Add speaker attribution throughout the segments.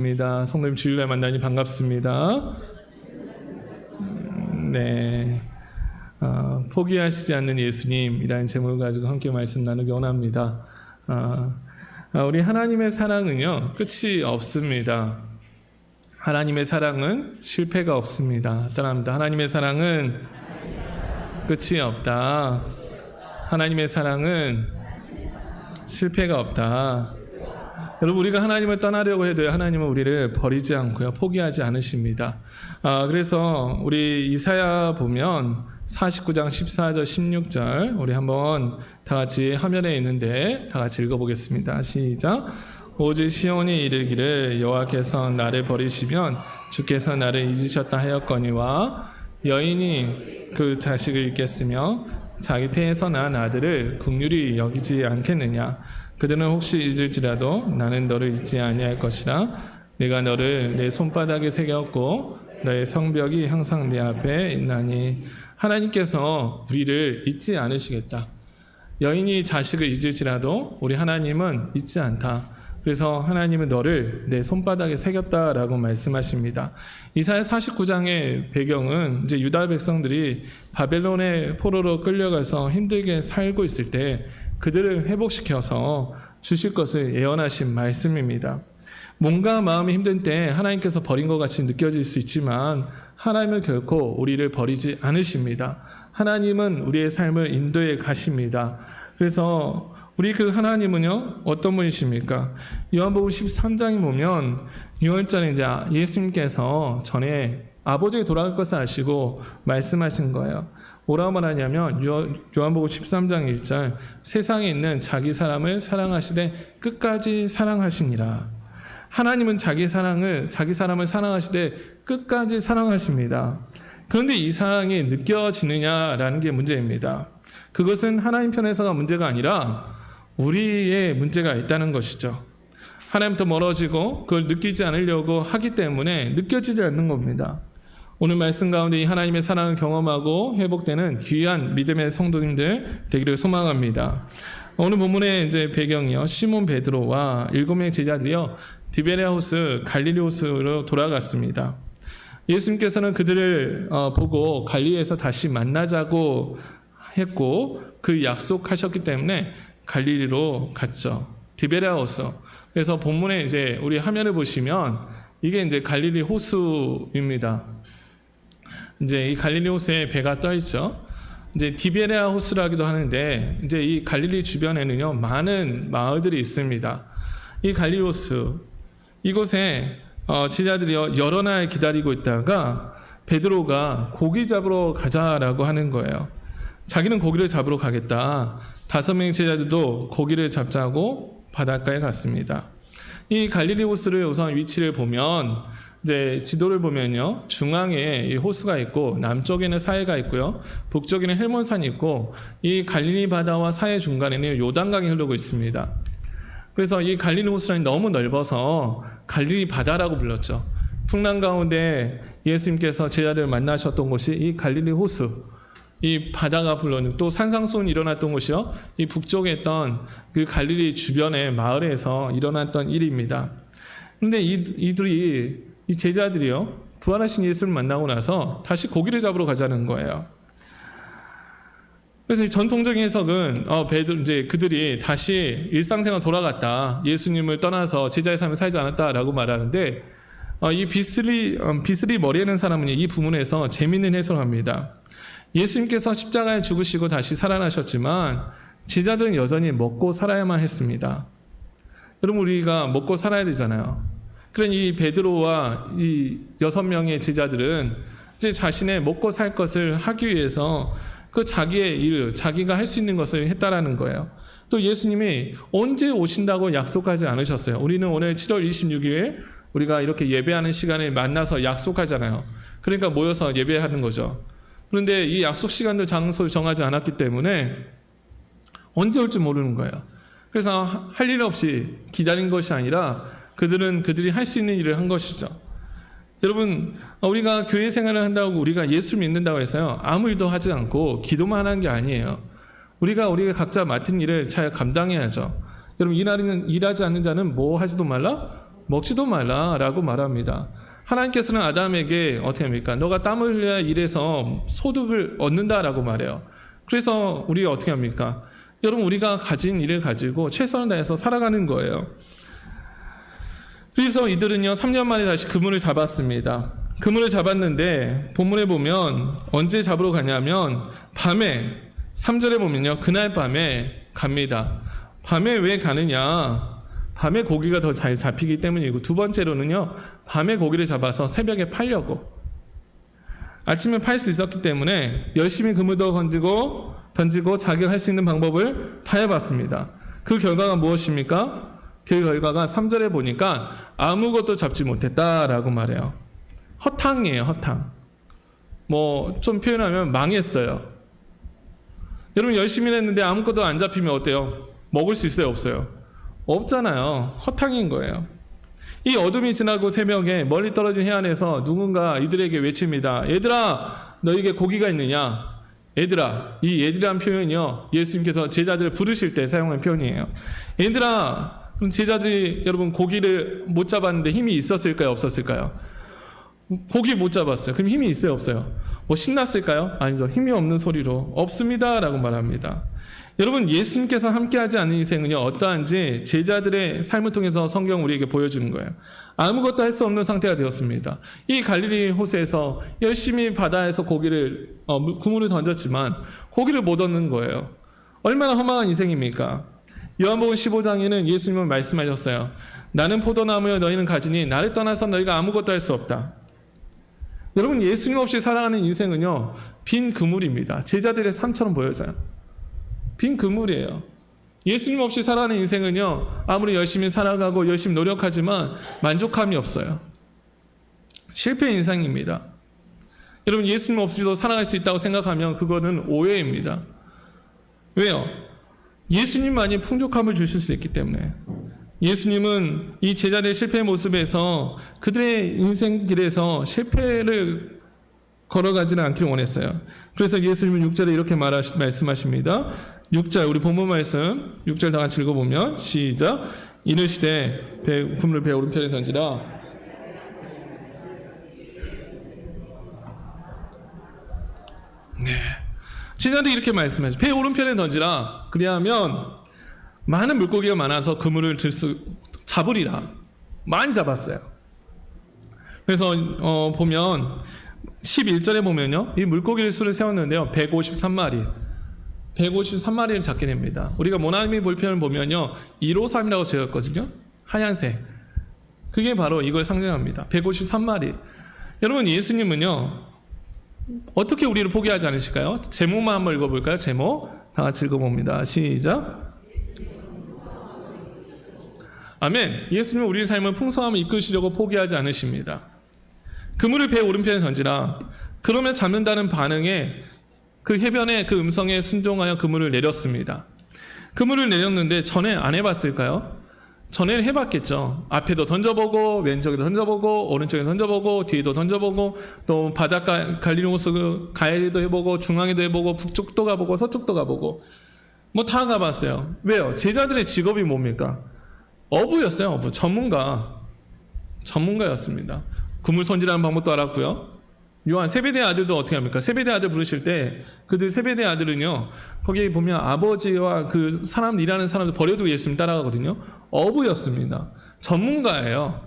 Speaker 1: 성도님 주일날 만나니 반갑습니다. 네, 포기하시지 않는 예수님이라는 제목을 가지고 함께 말씀 나누기 원합니다. 우리 하나님의 사랑은요 끝이 없습니다. 하나님의 사랑은 실패가 없습니다. 따라합니다. 하나님의 사랑은 끝이 없다. 하나님의 사랑은 실패가 없다. 여러분, 우리가 하나님을 떠나려고 해도 하나님은 우리를 버리지 않고요 포기하지 않으십니다. 그래서 우리 이사야 보면 49장 14절 16절 우리 한번 다 같이 화면에 있는데 다 같이 읽어보겠습니다. 시작. 오직 시온이 이르기를 여호와께서 나를 버리시면 주께서 나를 잊으셨다 하였거니와 여인이 그 자식을 잊겠으며 자기 태에서 난 아들을 긍휼히 여기지 않겠느냐. 그들은 혹시 잊을지라도 나는 너를 잊지 아니할 것이라. 내가 너를 내 손바닥에 새겼고 너의 성벽이 항상 내 앞에 있나니. 하나님께서 우리를 잊지 않으시겠다. 여인이 자식을 잊을지라도 우리 하나님은 잊지 않다. 그래서 하나님은 너를 내 손바닥에 새겼다라고 말씀하십니다. 이사야 49장의 배경은 이제 유다 백성들이 바벨론의 포로로 끌려가서 힘들게 살고 있을 때 그들을 회복시켜서 주실 것을 예언하신 말씀입니다. 몸과 마음이 힘든 때 하나님께서 버린 것 같이 느껴질 수 있지만 하나님은 결코 우리를 버리지 않으십니다. 하나님은 우리의 삶을 인도해 가십니다. 그래서 우리 그 하나님은요 어떤 분이십니까? 요한복음 13장에 보면 6월절에 이제 예수님께서 전에 아버지가 돌아갈 것을 아시고 말씀하신 거예요. 뭐라고 말하냐면 요한복음 13장 1절 세상에 있는 자기 사람을 사랑하시되 끝까지 사랑하시니라. 하나님은 자기 사람을 사랑하시되 끝까지 사랑하십니다. 그런데 이 사랑이 느껴지느냐라는 게 문제입니다. 그것은 하나님 편에서가 문제가 아니라 우리의 문제가 있다는 것이죠. 하나님부터 멀어지고 그걸 느끼지 않으려고 하기 때문에 느껴지지 않는 겁니다. 오늘 말씀 가운데 이 하나님의 사랑을 경험하고 회복되는 귀한 믿음의 성도님들 되기를 소망합니다. 오늘 본문의 이제 배경이요 시몬 베드로와 7명의 제자들이요 디베랴 호수 갈릴리 호수로 돌아갔습니다. 예수님께서는 그들을 보고 갈릴리에서 다시 만나자고 했고 그 약속하셨기 때문에 갈릴리로 갔죠. 디베랴 호수. 그래서 본문에 이제 우리 화면을 보시면 이게 이제 갈릴리 호수입니다. 이제 이 갈릴리 호수에 배가 떠 있죠. 이제 디베랴 호수라기도 하는데 이제 이 갈릴리 주변에는요 많은 마을들이 있습니다. 이 갈릴리 호수 이곳에 제자들이요 여러 날 기다리고 있다가 베드로가 고기 잡으러 가자라고 하는 거예요. 자기는 고기를 잡으러 가겠다. 5명의 제자들도 고기를 잡자고 바닷가에 갔습니다. 이 갈릴리 호수를 우선 위치를 보면 이제 지도를 보면요 중앙에 이 호수가 있고 남쪽에는 사해가 있고요 북쪽에는 헬몬산이 있고 이 갈릴리 바다와 사해 중간에는 요단강이 흐르고 있습니다. 그래서 이 갈릴리 호수는 너무 넓어서 갈릴리 바다라고 불렀죠. 풍랑 가운데 예수님께서 제자들을 만나셨던 곳이 이 갈릴리 호수, 이 바다가 불러는 또 산상수훈이 일어났던 곳이요 이 북쪽에 있던 그 갈릴리 주변의 마을에서 일어났던 일입니다. 그런데 이 제자들이요 부활하신 예수를 만나고 나서 다시 고기를 잡으러 가자는 거예요. 그래서 전통적인 해석은 이제 그들이 다시 일상생활 돌아갔다. 예수님을 떠나서 제자의 삶을 살지 않았다라고 말하는데 이 비스리 머리에는 사람은 이 부분에서 재미있는 해석을 합니다. 예수님께서 십자가에 죽으시고 다시 살아나셨지만 제자들은 여전히 먹고 살아야만 했습니다. 여러분 우리가 먹고 살아야 되잖아요. 그런 이 베드로와 이 6명의 제자들은 이제 자신의 먹고 살 것을 하기 위해서 그 자기의 일, 자기가 할 수 있는 것을 했다라는 거예요. 또 예수님이 언제 오신다고 약속하지 않으셨어요. 우리는 오늘 7월 26일 우리가 이렇게 예배하는 시간에 만나서 약속하잖아요. 그러니까 모여서 예배하는 거죠. 그런데 이 약속 시간도 장소를 정하지 않았기 때문에 언제 올지 모르는 거예요. 그래서 할 일 없이 기다린 것이 아니라 그들이 할 수 있는 일을 한 것이죠. 여러분 우리가 교회 생활을 한다고 우리가 예수 믿는다고 해서요 아무 일도 하지 않고 기도만 하는 게 아니에요. 우리가 각자 맡은 일을 잘 감당해야죠. 여러분 일하지 않는 자는 뭐 하지도 말라? 먹지도 말라라고 말합니다. 하나님께서는 아담에게 어떻게 합니까? 너가 땀을 흘려야 일해서 소득을 얻는다라고 말해요. 그래서 우리가 어떻게 합니까? 여러분, 우리가 가진 일을 가지고 최선을 다해서 살아가는 거예요. 그래서 이들은요 3년 만에 다시 그물을 잡았습니다. 그물을 잡았는데 본문에 보면 언제 잡으러 가냐면 밤에, 3절에 보면요 그날 밤에 갑니다. 밤에 왜 가느냐? 밤에 고기가 더 잘 잡히기 때문이고, 두 번째로는요 밤에 고기를 잡아서 새벽에 팔려고, 아침에 팔 수 있었기 때문에 열심히 그물도 던지고 자기가 할 수 있는 방법을 다 해봤습니다. 그 결과가 무엇입니까? 그 결과가 3절에 보니까 아무것도 잡지 못했다라고 말해요. 허탕이에요, 허탕. 뭐 좀 표현하면 망했어요. 여러분, 열심히 했는데 아무것도 안 잡히면 어때요? 먹을 수 있어요, 없어요? 없잖아요. 허탕인 거예요. 이 어둠이 지나고 새벽에 멀리 떨어진 해안에서 누군가 이들에게 외칩니다. 얘들아, 너에게 고기가 있느냐? 얘들아, 이 얘들이란 표현이요 예수님께서 제자들을 부르실 때 사용한 표현이에요. 얘들아, 그럼 제자들이 여러분 고기를 못 잡았는데 힘이 있었을까요, 없었을까요? 고기 못 잡았어요. 그럼 힘이 있어요, 없어요? 뭐 신났을까요? 아니죠. 힘이 없는 소리로 없습니다 라고 말합니다. 여러분, 예수님께서 함께하지 않은 인생은요 어떠한지 제자들의 삶을 통해서 성경 우리에게 보여주는 거예요. 아무것도 할 수 없는 상태가 되었습니다. 이 갈릴리 호수에서 열심히 바다에서 그물을 던졌지만 고기를 못 얻는 거예요. 얼마나 허망한 인생입니까? 요한복음 15장에는 예수님은 말씀하셨어요. 나는 포도나무여 너희는 가지니 나를 떠나서 너희가 아무것도 할 수 없다. 여러분, 예수님 없이 살아가는 인생은요 빈 그물입니다. 제자들의 삶처럼 보여져요. 빈 그물이에요. 예수님 없이 살아가는 인생은요 아무리 열심히 살아가고 열심히 노력하지만 만족함이 없어요. 실패 인생입니다. 여러분, 예수님 없이도 살아갈 수 있다고 생각하면 그거는 오해입니다. 왜요? 예수님만이 풍족함을 주실 수 있기 때문에. 예수님은 이 제자들의 실패의 모습에서 그들의 인생길에서 실패를 걸어가지는 않기를 원했어요. 그래서 예수님은 6절에 이렇게 말씀하십니다. 6절, 우리 본문 말씀 6절 다 같이 읽어보면 시작. 이르시되 그물을 배 오른편에 던지라. 네, 제자들이 이렇게 말씀하죠. 배 오른편에 던지라. 그리하면 많은 물고기가 많아서 그물을 잡으리라. 많이 잡았어요. 그래서 보면 11절에 보면요 이 물고기의 수를 세웠는데요 153마리를 잡게 됩니다. 우리가 모나미 볼편을 보면요 153이라고 적었거든요. 하얀색, 그게 바로 이걸 상징합니다. 153마리. 여러분, 예수님은요 어떻게 우리를 포기하지 않으실까요? 제목만 한번 읽어볼까요? 제목 다 같이 읽어봅니다. 시작. 아멘. 예수님은 우리의 삶을 풍성함을 이끄시려고 포기하지 않으십니다. 그물을 배 오른편에 던지라. 그러면 잡는다는 반응에 그 해변의 그 음성에 순종하여 그물을 내렸습니다. 그물을 내렸는데 전에 안 해봤을까요? 전에는 해봤겠죠. 앞에도 던져보고 왼쪽에도 던져보고 오른쪽에 던져보고 뒤에도 던져보고 또 바닷가 갈릴리 호수 가해도 해보고 중앙에도 해보고 북쪽도 가보고 서쪽도 가보고 뭐 다 가봤어요. 왜요? 제자들의 직업이 뭡니까? 어부였어요. 어부. 전문가였습니다. 그물 손질하는 방법도 알았고요. 요한 세베대 아들도 어떻게 합니까? 세베대 아들 부르실 때 그들 세베대 아들은요 거기 보면 아버지와 그 사람 일하는 사람들 버려두고 예수님 따라가거든요. 어부였습니다. 전문가예요.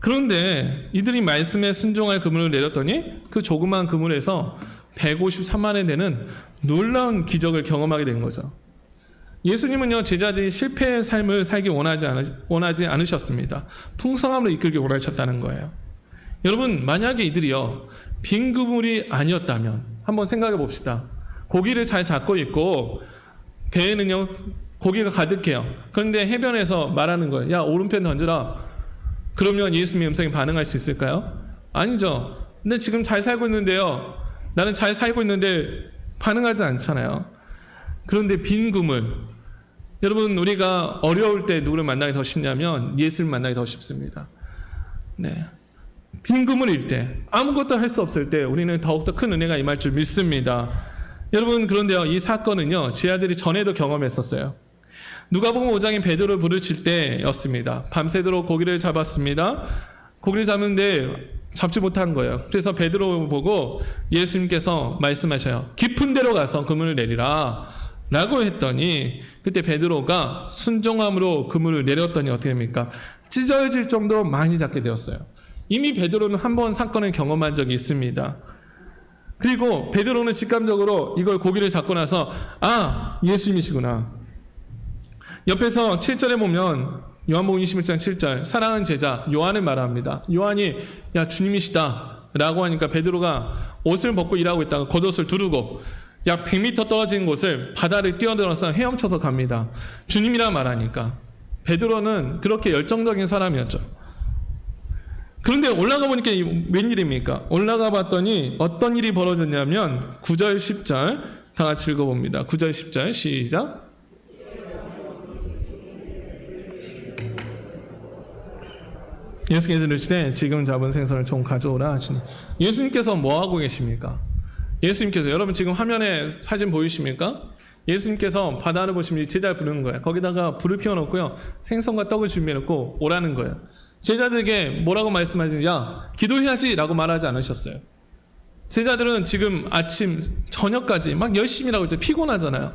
Speaker 1: 그런데 이들이 말씀에 순종할 그물을 내렸더니 그 조그만 그물에서 153만에 되는 놀라운 기적을 경험하게 된 거죠. 예수님은요 제자들이 실패의 삶을 살기 원하지 않으셨습니다. 풍성함을 이끌기 원하셨다는 거예요. 여러분, 만약에 이들이요 빈 그물이 아니었다면 한번 생각해 봅시다. 고기를 잘 잡고 있고 배에는요 고기가 가득해요. 그런데 해변에서 말하는 거예요. 야, 오른편 던져라. 그러면 예수님의 음성에 반응할 수 있을까요? 아니죠. 근데 지금 잘 살고 있는데요, 나는 잘 살고 있는데 반응하지 않잖아요. 그런데 빈 그물, 여러분, 우리가 어려울 때 누구를 만나기 더 쉽냐면 예수를 만나기 더 쉽습니다. 네, 빈 그물일 때, 아무것도 할 수 없을 때 우리는 더욱더 큰 은혜가 임할 줄 믿습니다. 여러분, 그런데요 이 사건은요 제 아들이 전에도 경험했었어요. 누가복음 5장에 베드로를 부르실 때였습니다. 밤새도록 고기를 잡았습니다. 고기를 잡는데 잡지 못한 거예요. 그래서 베드로 보고 예수님께서 말씀하셔요. 깊은 데로 가서 그물을 내리라 라고 했더니 그때 베드로가 순종함으로 그물을 내렸더니 어떻게 됩니까? 찢어질 정도로 많이 잡게 되었어요. 이미 베드로는 한 번 사건을 경험한 적이 있습니다. 그리고 베드로는 직감적으로 이걸 고기를 잡고 나서 예수님이시구나. 옆에서 7절에 보면 요한복음 21장 7절 사랑하는 제자 요한을 말합니다. 요한이 야 주님이시다 라고 하니까 베드로가 옷을 벗고 일하고 있다가 겉옷을 두르고 약 100m 떨어진 곳을 바다를 뛰어들어서 헤엄쳐서 갑니다. 주님이라 말하니까 베드로는 그렇게 열정적인 사람이었죠. 그런데 올라가 보니까 웬일입니까? 올라가 봤더니 어떤 일이 벌어졌냐면 9절 10절 다 같이 읽어봅니다. 9절 10절 시작. 예수께서 이르시되 지금 잡은 생선을 좀 가져오라 하시니 예수님께서 뭐하고 계십니까? 예수님께서 여러분 지금 화면에 사진 보이십니까? 예수님께서 바다를 보시면 제자를 부르는 거예요. 거기다가 불을 피워놓고요. 생선과 떡을 준비해놓고 오라는 거예요. 제자들에게 뭐라고 말씀하시냐? 야 기도해야지 라고 말하지 않으셨어요. 제자들은 지금 아침 저녁까지 막 열심히 일하고 있죠. 피곤하잖아요.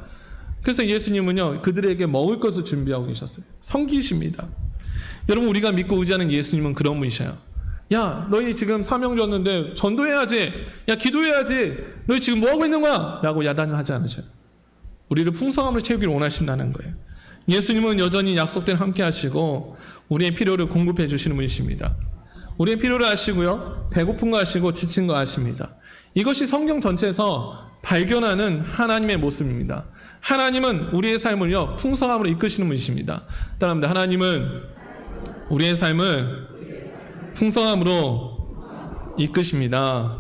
Speaker 1: 그래서 예수님은요 그들에게 먹을 것을 준비하고 계셨어요. 성기십니다. 여러분 우리가 믿고 의지하는 예수님은 그런 분이셔요. 야 너희 지금 사명 줬는데 전도해야지. 야 기도해야지. 너희 지금 뭐하고 있는 거야? 라고 야단을 하지 않으셔요. 우리를 풍성함으로 채우기를 원하신다는 거예요. 예수님은 여전히 약속된 함께 하시고 우리의 필요를 공급해 주시는 분이십니다. 우리의 필요를 아시고요. 배고픈 거 아시고 지친 거 아십니다. 이것이 성경 전체에서 발견하는 하나님의 모습입니다. 하나님은 우리의 삶을요 풍성함으로 이끄시는 분이십니다. 따라합니다. 하나님은 우리의 삶을 풍성함으로 이끄십니다.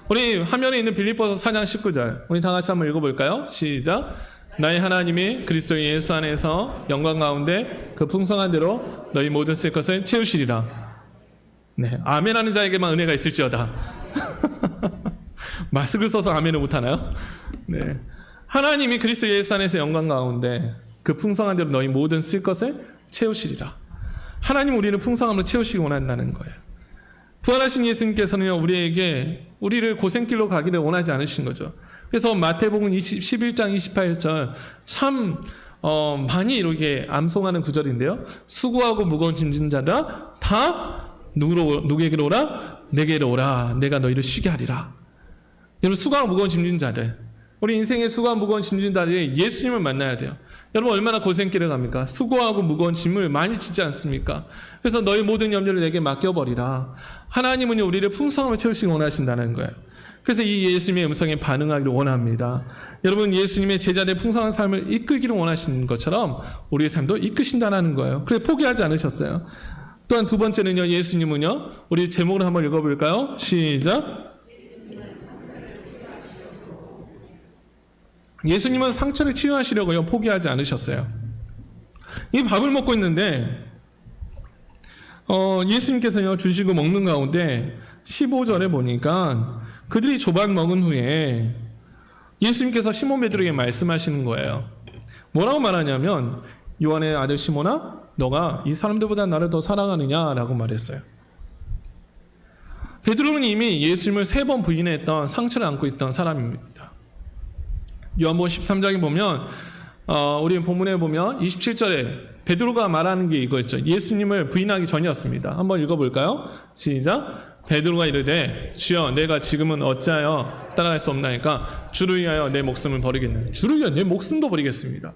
Speaker 1: 우리 화면에 있는 빌립보서 4장 19절 우리 다 같이 한번 읽어볼까요? 시작. 나의 하나님이 그리스도 예수 안에서 영광 가운데 그 풍성한 대로 너희 모든 쓸 것을 채우시리라. 네, 아멘하는 자에게만 은혜가 있을지어다. 마스크를 써서 아멘을 못하나요? 네, 하나님이 그리스도 예수 안에서 영광 가운데 그 풍성한 대로 너희 모든 쓸 것을 채우시리라. 하나님 우리는 풍성함을 채우시기 원한다는 거예요. 부활하신 예수님께서는요 우리를 고생길로 가기를 원하지 않으신 거죠. 그래서 마태복음 11장 28절 참 많이 이렇게 암송하는 구절인데요. 수고하고 무거운 짐진 자들아 다 누구에게로 오라? 내게로 오라. 내가 너희를 쉬게 하리라. 여러분 수고하고 무거운 짐진 자들 우리 인생의 수고하고 무거운 짐진 자들이 예수님을 만나야 돼요. 여러분 얼마나 고생길을 갑니까? 수고하고 무거운 짐을 많이 지지 않습니까? 그래서 너희 모든 염려를 내게 맡겨버리라. 하나님은 우리를 풍성함을 채우시기 원하신다는 거예요. 그래서 이 예수님의 음성에 반응하기를 원합니다. 여러분 예수님의 제자들의 풍성한 삶을 이끌기를 원하시는 것처럼 우리의 삶도 이끄신다는 거예요. 그래서 포기하지 않으셨어요. 또한 두 번째는요 예수님은요 우리 제목을 한번 읽어볼까요? 시작. 예수님은 상처를 치유하시려고요 포기하지 않으셨어요. 이 밥을 먹고 있는데 예수님께서요 주시고 먹는 가운데 15절에 보니까 그들이 조반 먹은 후에 예수님께서 시몬 베드로에게 말씀하시는 거예요. 뭐라고 말하냐면 요한의 아들 시몬아 너가 이 사람들보다 나를 더 사랑하느냐라고 말했어요. 베드로는 이미 예수님을 3번 부인했던 상처를 안고 있던 사람입니다. 요한복음 13장에 보면 우리 본문에 보면 27절에 베드로가 말하는 게 이거였죠. 예수님을 부인하기 전이었습니다. 한번 읽어볼까요? 시작. 베드로가 이르되 주여 내가 지금은 어찌하여 따라갈 수 없나이까 주를 위하여 내 목숨을 버리겠네. 주를 위하여 내 목숨도 버리겠습니다.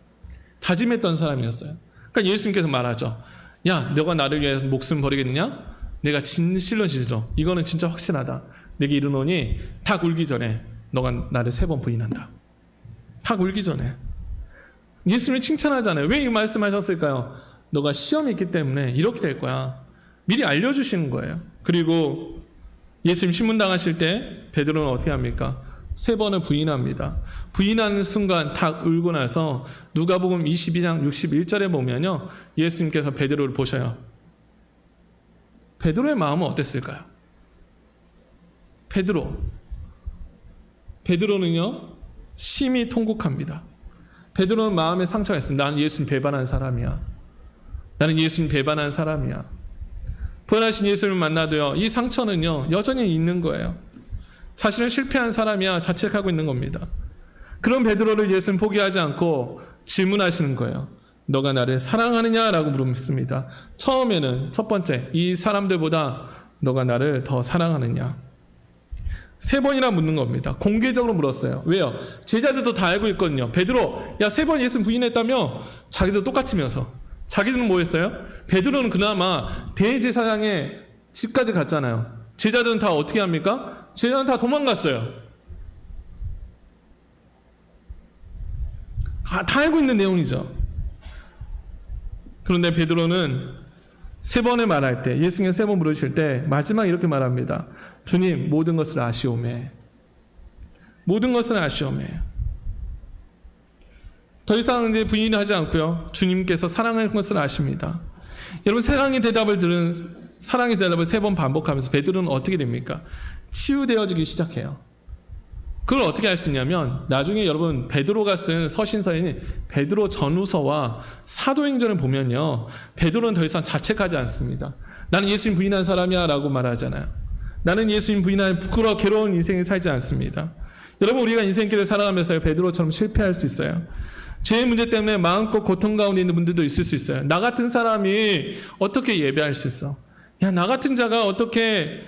Speaker 1: 다짐했던 사람이었어요. 그러니까 예수님께서 말하죠. 야 너가 나를 위해서 목숨 버리겠느냐? 내가 진실로 이거는 진짜 확실하다. 내게 이르노니 닭 울기 전에 너가 나를 3번 부인한다. 닭 울기 전에. 예수님이 칭찬하잖아요. 왜 이 말씀하셨을까요? 너가 시험이 있기 때문에 이렇게 될 거야. 미리 알려주시는 거예요. 그리고 예수님 신문당하실 때 베드로는 어떻게 합니까? 3번을 부인합니다. 부인하는 순간 닭 울고 나서 누가복음 22장 61절에 보면요 예수님께서 베드로를 보셔요. 베드로의 마음은 어땠을까요? 베드로는요 심히 통곡합니다. 베드로는 마음에 상처가 있습니다. 나는 예수님 배반한 사람이야. 나는 예수님 배반한 사람이야. 부활하신 예수님을 만나도요, 이 상처는요 여전히 있는 거예요. 자신은 실패한 사람이야 자책하고 있는 겁니다. 그런 베드로를 예수는 포기하지 않고 질문하시는 거예요. 너가 나를 사랑하느냐라고 물었습니다. 처음에는 첫 번째, 이 사람들보다 너가 나를 더 사랑하느냐. 3번이나 묻는 겁니다. 공개적으로 물었어요. 왜요? 제자들도 다 알고 있거든요. 베드로, 야 3번 예수 부인했다며? 자기도 똑같으면서. 자기들은 뭐 했어요? 베드로는 그나마 대제사장의 집까지 갔잖아요. 제자들은 다 어떻게 합니까? 제자들은 다 도망갔어요. 다 알고 있는 내용이죠. 그런데 베드로는 3번을 말할 때, 예수님이 3번 물으실 때 마지막에 이렇게 말합니다. 주님, 모든 것을 아시오매. 모든 것을 아시오매. 더 이상 이제 부인하지 않고요. 주님께서 사랑할 것을 아십니다. 여러분, 사랑의 대답을 3번 반복하면서 베드로는 어떻게 됩니까? 치유되어지기 시작해요. 그걸 어떻게 할 수 있냐면, 나중에 여러분 베드로가 쓴 서신서에는 베드로 전후서와 사도행전을 보면요, 베드로는 더 이상 자책하지 않습니다. 나는 예수님 부인한 사람이야 라고 말하잖아요. 나는 예수님 부인한 부끄러워 괴로운 인생을 살지 않습니다. 여러분, 우리가 인생길을 살아가면서 베드로처럼 실패할 수 있어요. 죄의 문제 때문에 마음껏 고통 가운데 있는 분들도 있을 수 있어요. 나 같은 사람이 어떻게 예배할 수 있어? 야, 나 같은 자가 어떻게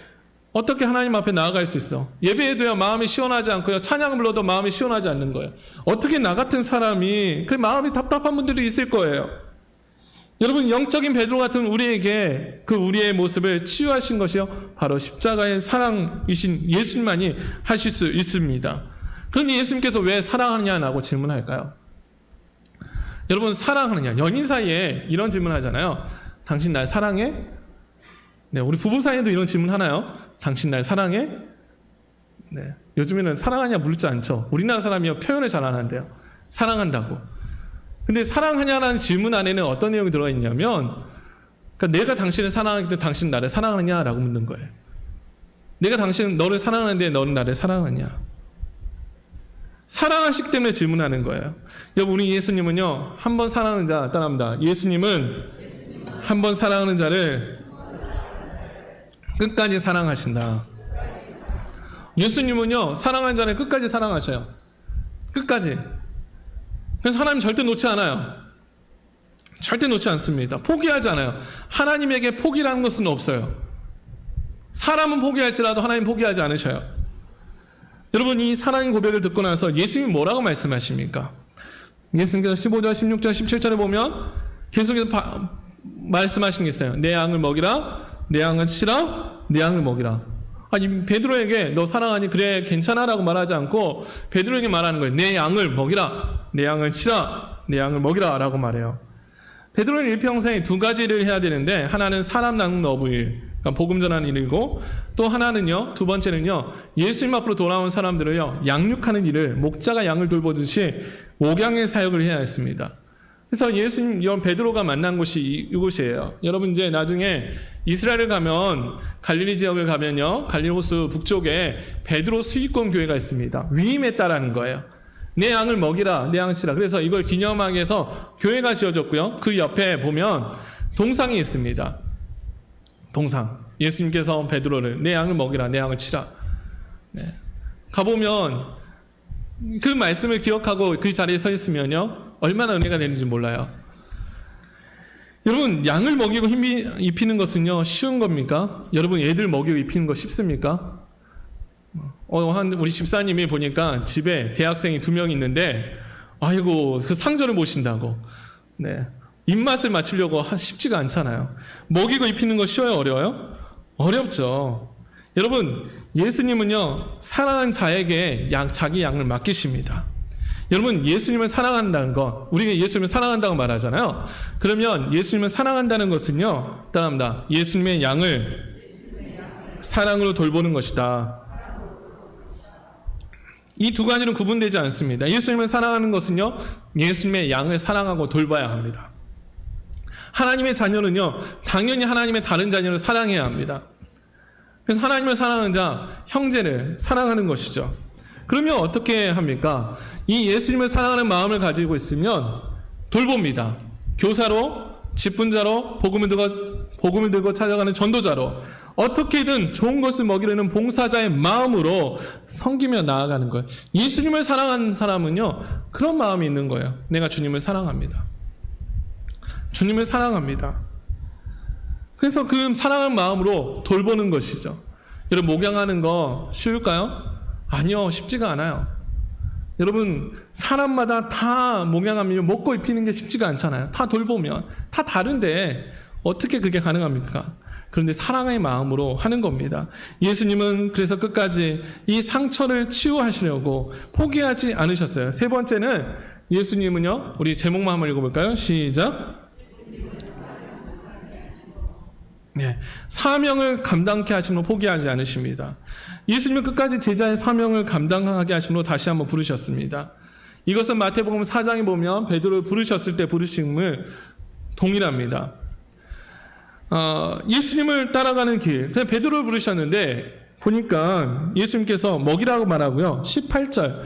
Speaker 1: 하나님 앞에 나아갈 수 있어? 예배에도요, 마음이 시원하지 않고요, 찬양을 불러도 마음이 시원하지 않는 거예요. 어떻게 나 같은 사람이, 그 마음이 답답한 분들이 있을 거예요. 여러분, 영적인 베드로 같은 우리에게 그 우리의 모습을 치유하신 것이요, 바로 십자가의 사랑이신 예수님만이 하실 수 있습니다. 그럼 예수님께서 왜 사랑하느냐라고 질문할까요? 여러분, 사랑하느냐, 연인 사이에 이런 질문 하잖아요. 당신 날 사랑해? 네, 우리 부부 사이에도 이런 질문 하나요? 당신 날 사랑해? 네, 요즘에는 사랑하냐 묻지 않죠. 우리나라 사람이요, 표현을 잘 안 한대요. 사랑한다고. 근데 사랑하냐라는 질문 안에는 어떤 내용이 들어있냐면, 그러니까 내가 당신을 사랑하기 때문에 당신 나를 사랑하느냐라고 묻는 거예요. 내가 너를 사랑하는데 너는 나를 사랑하냐? 사랑하시기 때문에 질문하는 거예요. 여러분, 우리 예수님은요, 한 번 사랑하는 자 따라합니다. 예수님은 한 번 사랑하는 자를 끝까지 사랑하신다. 예수님은요, 사랑하는 자를 끝까지 사랑하셔요. 끝까지. 그래서 하나님 절대 놓지 않아요. 절대 놓지 않습니다. 포기하지 않아요. 하나님에게 포기라는 것은 없어요. 사람은 포기할지라도 하나님 포기하지 않으셔요. 여러분, 이 사랑의 고백을 듣고 나서 예수님이 뭐라고 말씀하십니까? 예수님께서 15절, 16절, 17절에 보면 계속해서 말씀하신 게 있어요. 내 양을 먹이라, 내 양을 치라, 내 양을 먹이라. 아니, 베드로에게 너 사랑하니? 그래, 괜찮아 라고 말하지 않고 베드로에게 말하는 거예요. 내 양을 먹이라, 내 양을 치라, 내 양을 먹이라 라고 말해요. 베드로는 일평생 2가지를 해야 되는데, 하나는 사람 낳는 어부일, 그러니까 복음 전하는 일이고, 또 하나는요, 두 번째는요, 예수님 앞으로 돌아온 사람들을요, 양육하는 일을, 목자가 양을 돌보듯이 목양의 사역을 해야 했습니다. 그래서 예수님, 베드로가 만난 곳이 이곳이에요. 여러분, 이제 나중에 이스라엘을 가면, 갈릴리 지역을 가면요, 갈릴리 호수 북쪽에 베드로 수익권 교회가 있습니다. 위임했다라는 거예요. 내 양을 먹이라, 내 양을 치라. 그래서 이걸 기념하기 위해서 교회가 지어졌고요. 그 옆에 보면 동상이 있습니다. 동상. 예수님께서 베드로를 내 양을 먹이라, 내 양을 치라. 네. 가보면 그 말씀을 기억하고 그 자리에 서 있으면요, 얼마나 은혜가 되는지 몰라요. 여러분, 양을 먹이고 힘이 입히는 것은요, 쉬운 겁니까? 여러분, 애들 먹이고 입히는 거 쉽습니까? 우리 집사님이 보니까 집에 대학생이 2명 있는데, 아이고, 그 상전을 모신다고. 네. 입맛을 맞추려고 쉽지가 않잖아요. 먹이고 입히는 거 쉬워요, 어려워요? 어렵죠. 여러분, 예수님은요, 사랑하는 자에게 자기 양을 맡기십니다. 여러분, 예수님을 사랑한다는 것, 우리가 예수님을 사랑한다고 말하잖아요. 그러면 예수님을 사랑한다는 것은요, 따라합니다. 예수님의 양을 사랑으로 돌보는 것이다. 이 2가지는 구분되지 않습니다. 예수님을 사랑하는 것은요, 예수님의 양을 사랑하고 돌봐야 합니다. 하나님의 자녀는요, 당연히 하나님의 다른 자녀를 사랑해야 합니다. 그래서 하나님을 사랑하는 자, 형제를 사랑하는 것이죠. 그러면 어떻게 합니까? 이 예수님을 사랑하는 마음을 가지고 있으면 돌봅니다. 교사로, 직분자로, 복음을 들고 찾아가는 전도자로, 어떻게든 좋은 것을 먹이려는 봉사자의 마음으로 섬기며 나아가는 거예요. 예수님을 사랑하는 사람은요, 그런 마음이 있는 거예요. 내가 주님을 사랑합니다. 주님을 사랑합니다. 그래서 그 사랑하는 마음으로 돌보는 것이죠. 여러분, 목양하는 거 쉬울까요? 아니요, 쉽지가 않아요. 여러분, 사람마다 다 목양하면 먹고 입히는 게 쉽지가 않잖아요. 다 돌보면 다 다른데 어떻게 그게 가능합니까? 그런데 사랑의 마음으로 하는 겁니다. 예수님은 그래서 끝까지 이 상처를 치유하시려고 포기하지 않으셨어요. 세 번째는 예수님은요, 우리 제목만 한번 읽어볼까요? 시작. 네, 사명을 감당케 하심으로 포기하지 않으십니다. 예수님은 끝까지 제자의 사명을 감당하게 하심으로 다시 한번 부르셨습니다. 이것은 마태복음 4장에 보면 베드로를 부르셨을 때 부르심을 동일합니다. 예수님을 따라가는 길, 그냥 베드로를 부르셨는데 보니까 예수님께서 먹이라고 말하고요. 18절,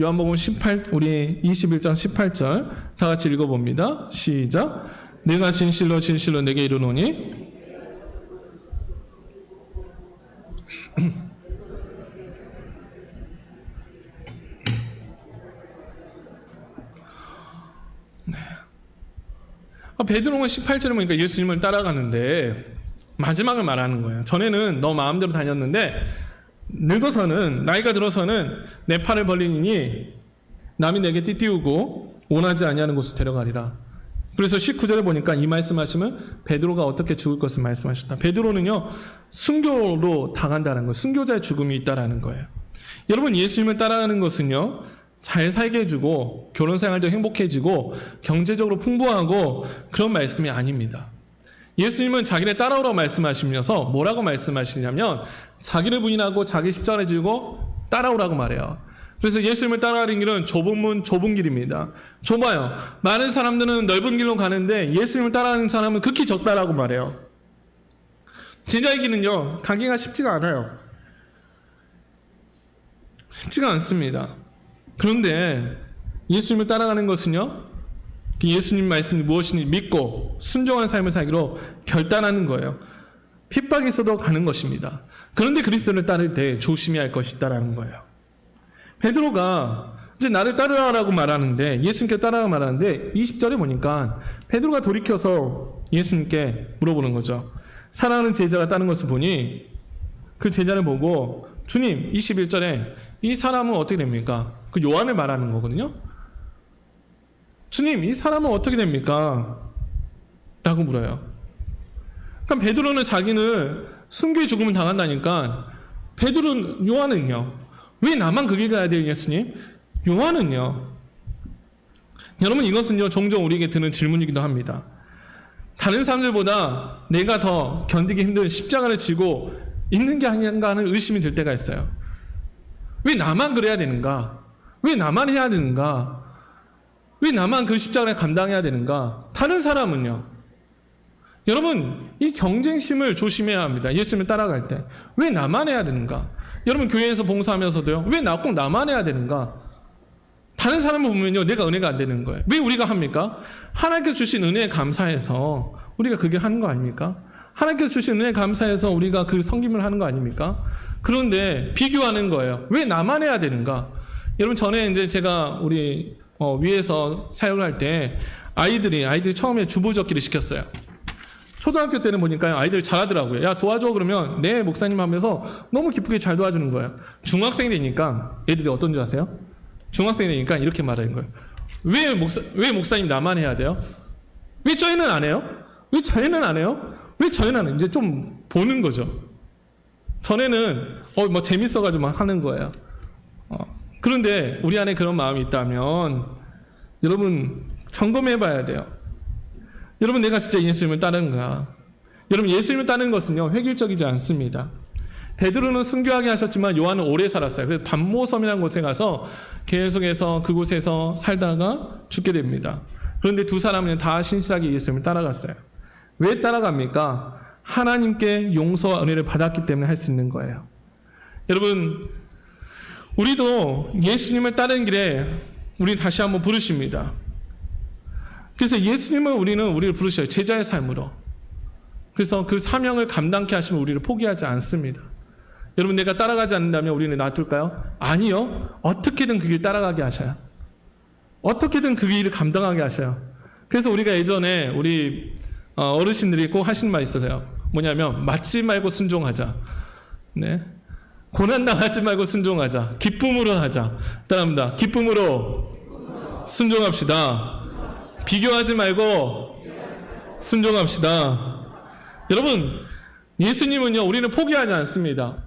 Speaker 1: 요한복음 18, 우리 21장 18절 다 같이 읽어봅니다. 시작. 내가 진실로 진실로 내게 이르노니 네. 베드로는 18절에 보니까 예수님을 따라가는데 마지막을 말하는 거예요. 전에는 너 마음대로 다녔는데 늙어서는, 나이가 들어서는 내 팔을 벌리니 남이 내게 띠띠우고 원하지 아니하는 곳으로 데려가리라. 그래서 19절에 보니까 이 말씀하시면 베드로가 어떻게 죽을 것을 말씀하셨다. 베드로는요, 순교로 당한다는 거예요. 순교자의 죽음이 있다라는 거예요. 여러분, 예수님을 따라가는 것은요, 잘 살게 해주고 결혼생활도 행복해지고 경제적으로 풍부하고 그런 말씀이 아닙니다. 예수님은 자기를 따라오라고 말씀하시면서 뭐라고 말씀하시냐면 자기를 부인하고 자기 십자가를 지고 따라오라고 말해요. 그래서 예수님을 따라가는 길은 좁은 문, 좁은 길입니다. 좁아요. 많은 사람들은 넓은 길로 가는데 예수님을 따라가는 사람은 극히 적다라고 말해요. 제자의 길은요, 가기가 쉽지가 않아요. 쉽지가 않습니다. 그런데 예수님을 따라가는 것은요, 예수님 말씀이 무엇인지 믿고 순종한 삶을 살기로 결단하는 거예요. 핍박이 있어도 가는 것입니다. 그런데 그리스도를 따를 때 조심해야 할 것이 있다라는 거예요. 베드로가 이제 나를 따르라고 말하는데, 예수님께 따라라고 말하는데 20절에 보니까 베드로가 돌이켜서 예수님께 물어보는 거죠. 사랑하는 제자가 따르는 것을 보니 그 제자를 보고 주님, 21절에 이 사람은 어떻게 됩니까? 그 요한을 말하는 거거든요. 주님, 이 사람은 어떻게 됩니까? 라고 물어요. 그러니까 베드로는 자기는 순교의 죽음을 당한다니까, 요한은요, 왜 나만 그 길 가야 돼요, 예수님? 요한은요. 여러분, 이것은요, 종종 우리에게 드는 질문이기도 합니다. 다른 사람들보다 내가 더 견디기 힘든 십자가를 지고 있는 게 아닌가 하는 의심이 들 때가 있어요. 왜 나만 그래야 되는가? 왜 나만 해야 되는가? 왜 나만 그 십자가를 감당해야 되는가? 다른 사람은요. 여러분, 이 경쟁심을 조심해야 합니다. 예수님을 따라갈 때. 왜 나만 해야 되는가? 여러분, 교회에서 봉사하면서도요, 왜 꼭 나만 해야 되는가? 다른 사람을 보면요, 내가 은혜가 안 되는 거예요. 왜 우리가 합니까? 하나님께서 주신 은혜에 감사해서 우리가 그게 하는 거 아닙니까? 하나님께서 주신 은혜에 감사해서 우리가 그 섬김을 하는 거 아닙니까? 그런데 비교하는 거예요. 왜 나만 해야 되는가? 여러분, 전에 이제 제가 우리 위에서 사역을 할 때 아이들이 처음에 주보적기를 시켰어요. 초등학교 때는 보니까 아이들이 잘하더라고요. 야, 도와줘 그러면 네, 목사님 하면서 너무 기쁘게 잘 도와주는 거예요. 중학생이 되니까 애들이 어떤 줄 아세요? 중학생이 되니까 이렇게 말하는 거예요. 왜 목사님 나만 해야 돼요? 왜 저희는 안 해요? 왜 저희는 안 해요? 왜 저희는 안 해요? 이제 좀 보는 거죠. 전에는 뭐 재밌어가지고 막 하는 거예요. 그런데 우리 안에 그런 마음이 있다면 여러분 점검해 봐야 돼요. 여러분, 내가 진짜 예수님을 따르는가? 여러분, 예수님을 따르는 것은요, 획일적이지 않습니다. 베드로는 순교하게 하셨지만 요한은 오래 살았어요. 그래서 반모섬이라는 곳에 가서 계속해서 그곳에서 살다가 죽게 됩니다. 그런데 두 사람은 다 신실하게 예수님을 따라갔어요. 왜 따라갑니까? 하나님께 용서와 은혜를 받았기 때문에 할 수 있는 거예요. 여러분, 우리도 예수님을 따르는 길에 우리는 다시 한번 부르십니다. 그래서 예수님을 우리를 부르셔요. 제자의 삶으로. 그래서 그 사명을 감당케 하시면 우리를 포기하지 않습니다. 여러분, 내가 따라가지 않는다면 우리는 놔둘까요? 아니요. 어떻게든 그 길 따라가게 하셔요. 어떻게든 그 길을 감당하게 하셔요. 그래서 우리가 예전에 우리 어르신들이 꼭 하시는 말이 있어서요. 뭐냐면 맞지 말고 순종하자. 네. 고난당하지 말고 순종하자. 기쁨으로 하자. 따라합니다. 기쁨으로 순종합시다. 비교하지 말고 순종합시다. 여러분, 예수님은요, 우리는 포기하지 않습니다.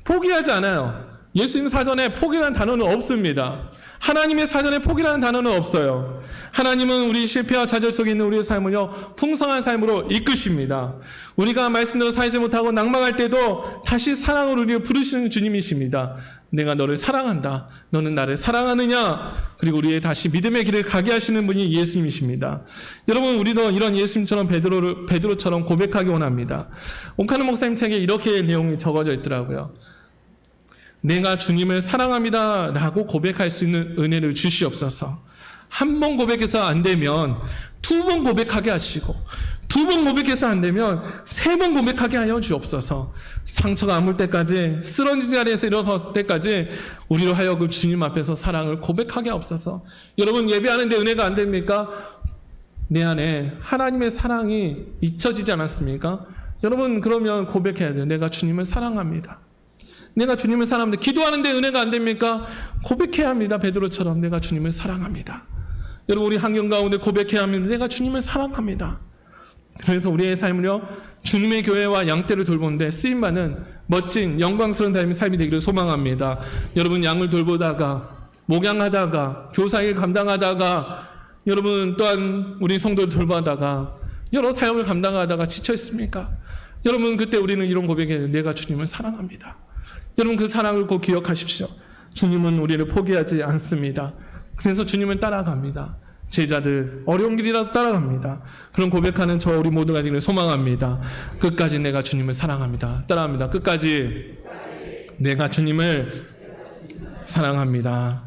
Speaker 1: 포기하지 않아요. 예수님 사전에 포기라는 단어는 없습니다. 하나님의 사전에 포기라는 단어는 없어요. 하나님은 우리 실패와 좌절 속에 있는 우리의 삶을요, 풍성한 삶으로 이끄십니다. 우리가 말씀대로 살지 못하고 낭망할 때도 다시 사랑으로 우리를 부르시는 주님이십니다. 내가 너를 사랑한다. 너는 나를 사랑하느냐? 그리고 우리의 다시 믿음의 길을 가게 하시는 분이 예수님이십니다. 여러분, 우리도 이런 예수님처럼 베드로처럼 고백하기 원합니다. 옹카노 목사님 책에 이렇게 내용이 적어져 있더라고요. 내가 주님을 사랑합니다 라고 고백할 수 있는 은혜를 주시옵소서. 한 번 고백해서 안 되면 두 번 고백하게 하시고, 두 번 고백해서 안 되면 세 번 고백하게 하여 주옵소서. 상처가 아물 때까지, 쓰러진 자리에서 일어설 때까지 우리로 하여금 주님 앞에서 사랑을 고백하게 하옵소서. 여러분, 예배하는데 은혜가 안 됩니까? 내 안에 하나님의 사랑이 잊혀지지 않았습니까? 여러분, 그러면 고백해야 돼요. 내가 주님을 사랑합니다. 내가 주님을 사랑합니다. 기도하는데 은혜가 안 됩니까? 고백해야 합니다. 베드로처럼 내가 주님을 사랑합니다. 여러분, 우리 환경 가운데 고백해야 합니다. 내가 주님을 사랑합니다. 그래서 우리의 삶은요, 주님의 교회와 양떼를 돌보는데 쓰임받는 멋진 영광스러운 삶이 되기를 소망합니다. 여러분, 양을 돌보다가, 목양하다가, 교사일 감당하다가, 여러분 또한 우리 성도를 돌보다가 여러 사역을 감당하다가 지쳐 있습니까? 여러분, 그때 우리는 이런 고백해요. 내가 주님을 사랑합니다. 여러분, 그 사랑을 꼭 기억하십시오. 주님은 우리를 포기하지 않습니다. 그래서 주님을 따라갑니다. 제자들 어려운 길이라도 따라갑니다. 그런 고백하는 저 우리 모두가 되기를 소망합니다. 끝까지 내가 주님을 사랑합니다. 따라합니다. 끝까지 내가 주님을 사랑합니다.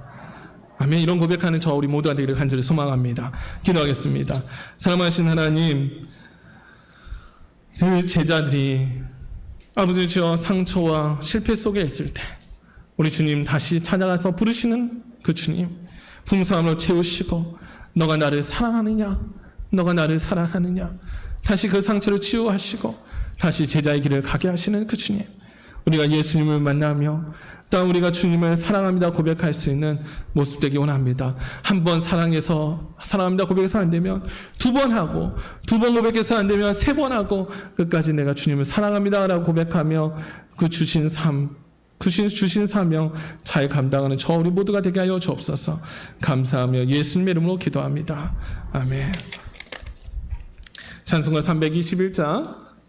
Speaker 1: 아멘. 이런 고백하는 저 우리 모두가 되기를 간절히 소망합니다. 기도하겠습니다. 사랑하신 하나님, 그 제자들이 아버지 주여 상처와 실패 속에 있을 때 우리 주님 다시 찾아가서 부르시는 그 주님, 풍성함으로 채우시고 너가 나를 사랑하느냐, 너가 나를 사랑하느냐, 다시 그 상처를 치유하시고 다시 제자의 길을 가게 하시는 그 주님, 우리가 예수님을 만나며 또한 우리가 주님을 사랑합니다 고백할 수 있는 모습 되기 원합니다. 한 번 사랑합니다 고백해서 안 되면 두 번 하고, 두 번 고백해서 안 되면 세 번 하고, 끝까지 내가 주님을 사랑합니다 라고 고백하며 그 주신 사명 잘 감당하는 저 우리 모두가 되게 하여 주옵소서. 감사하며 예수님의 이름으로 기도합니다. 아멘. 찬송가 321장